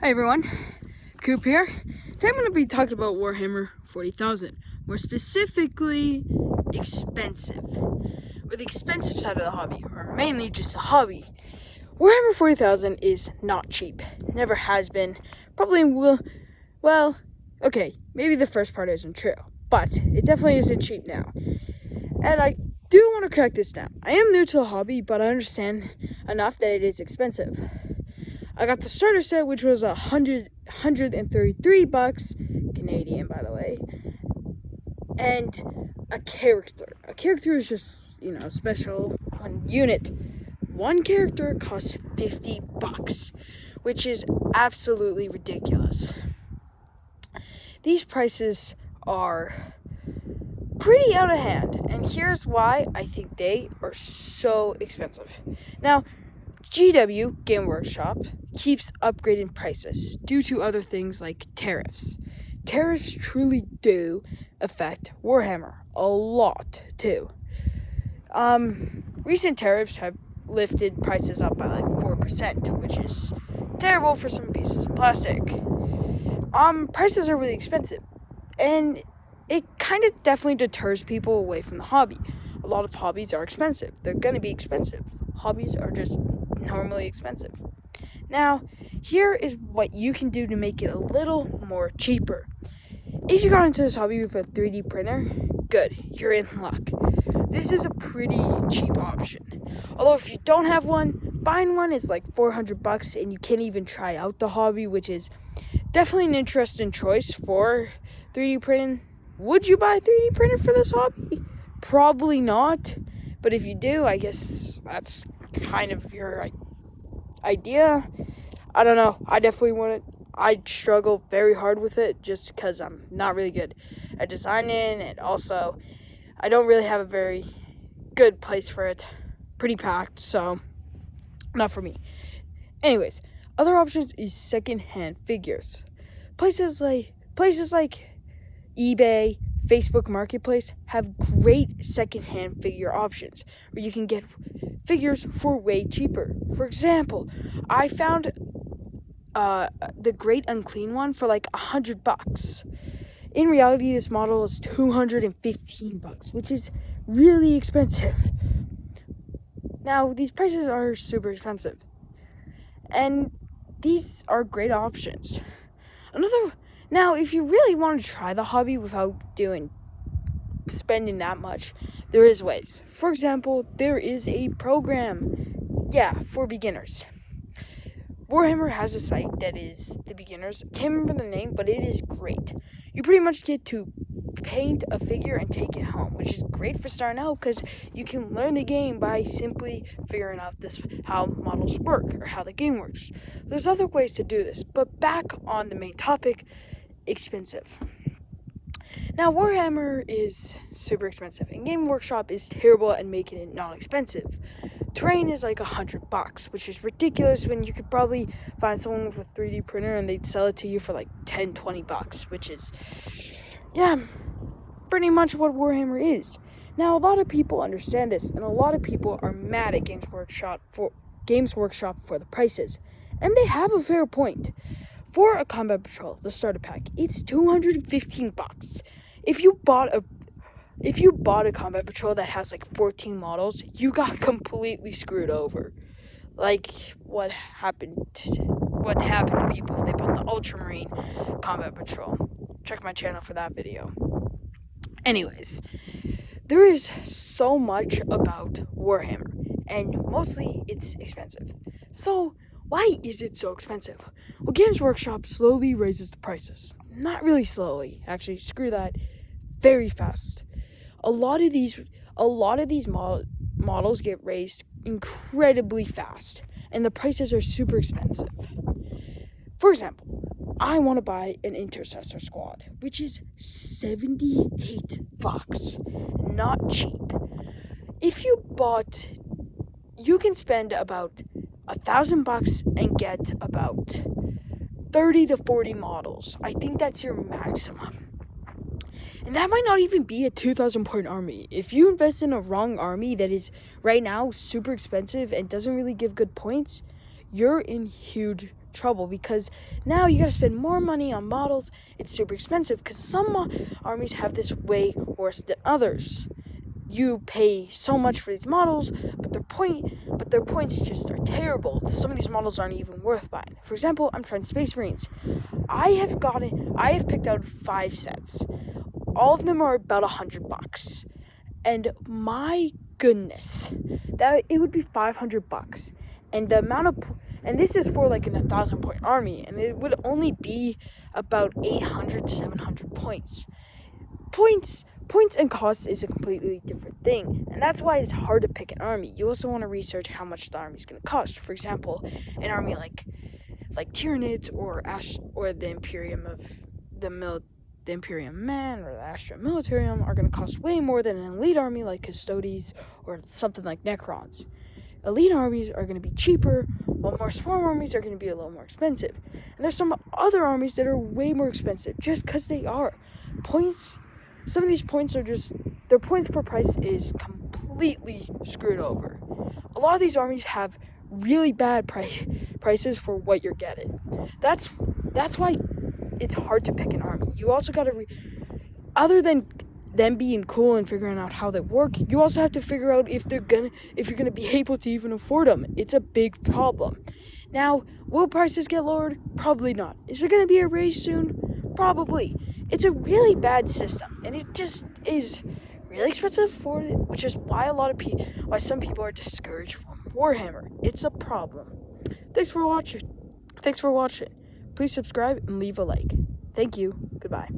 Hi everyone, Coop here. Today I'm going to be talking about Warhammer 40,000, more specifically, expensive, or the expensive side of the hobby, or mainly just the hobby. Warhammer 40,000 is not cheap, never has been, probably will, okay, maybe the first part isn't true, but it definitely isn't cheap now. And I do want to correct this now. I am new to the hobby, but I understand enough that it is expensive. I got the starter set, which was $133 Canadian, by the way, and a character. A character is just, special one unit. One character costs $50, which is absolutely ridiculous. These prices are pretty out of hand, and here's why I think they are so expensive. Now, GW, Game Workshop, keeps upgrading prices due to other things like tariffs. Tariffs truly do affect Warhammer a lot, too. Recent tariffs have lifted prices up by like 4%, which is terrible for some pieces of plastic. Prices are really expensive, and it kind of definitely deters people away from the hobby. A lot of hobbies are expensive. They're going to be expensive. Hobbies are just normally expensive. Now, here is what you can do to make it a little more cheaper. If you got into this hobby with a 3D printer, good, you're in luck. This is a pretty cheap option. Although if you don't have one, buying one is like $400 and you can't even try out the hobby, which is definitely an interesting choice for 3D printing. Would you buy a 3D printer for this hobby? Probably not. But if you do, I guess that's kind of your idea. I don't know. I definitely want it. I struggle very hard with it just because I'm not really good at designing, and also I don't really have a very good place for it. Pretty packed, so not for me. Anyways, other options is second-hand figures. Places like eBay, Facebook Marketplace have great second-hand figure options where you can get figures for way cheaper. For example, I found the Great Unclean one for like $100. In reality, this model is $215, which is really expensive. Now, these prices are super expensive, and these are great options. Now, if you really want to try the hobby without spending that much, there is ways. For example, there is a program, for beginners. Warhammer has a site that is the beginners. Can't remember the name, but it is great. You pretty much get to paint a figure and take it home, which is great for starting out because you can learn the game by simply figuring out how models work or how the game works. There's other ways to do this, but back on the main topic, expensive. Now, Warhammer is super expensive, and Game Workshop is terrible at making it not expensive. Terrain is like $100, which is ridiculous when you could probably find someone with a 3D printer and they'd sell it to you for like $10-20, which is, pretty much what Warhammer is. Now, a lot of people understand this, and a lot of people are mad at Games Workshop for the prices, and they have a fair point. For a combat patrol, the starter pack, it's $215. If you bought a combat patrol that has like 14 models, you got completely screwed over. Like what happened to people if they bought the Ultramarine combat patrol. Check my channel for that video. Anyways, there is so much about Warhammer, and mostly it's expensive. So why is it so expensive? Well, Games Workshop slowly raises the prices. Not really slowly, actually, screw that. Very fast. A lot of these models get raised incredibly fast, and the prices are super expensive. For example, I want to buy an Intercessor squad, which is $78. Not cheap. You can spend about $1,000 and get about 30 to 40 models. I think that's your maximum. And that might not even be a 2,000 point army. If you invest in a wrong army that is right now super expensive and doesn't really give good points, you're in huge trouble because now you gotta spend more money on models. It's super expensive because some armies have this way worse than others. You pay so much for these models, but their points just are terrible. Some of these models aren't even worth buying. For example, I'm trying Space Marines. I have picked out 5 sets. All of them are about $100. And my goodness, that it would be $500. And the amount of and this is for like an 1,000-point army, and it would only be about 800, 700 points. Points and costs is a completely different thing, and that's why it's hard to pick an army. You also want to research how much the army is going to cost. For example, an army like Tyranids or the Imperium of the Imperium Man or the Astra Militarium are going to cost way more than an elite army like Custodes or something like Necrons. Elite armies are going to be cheaper, while more swarm armies are going to be a little more expensive. And there's some other armies that are way more expensive just because they are. Some of these points are just, their points for price is completely screwed over. A lot of these armies have really bad prices for what you're getting. That's why it's hard to pick an army. You also got to, other than them being cool and figuring out how they work, you also have to figure out if you're gonna be able to even afford them. It's a big problem. Now, will prices get lowered? Probably not. Is there gonna be a raise soon? Probably. It's a really bad system, and it just is really expensive for it, which is why why some people are discouraged from Warhammer. It's a problem. Thanks for watching. Please subscribe and leave a like. Thank you. Goodbye.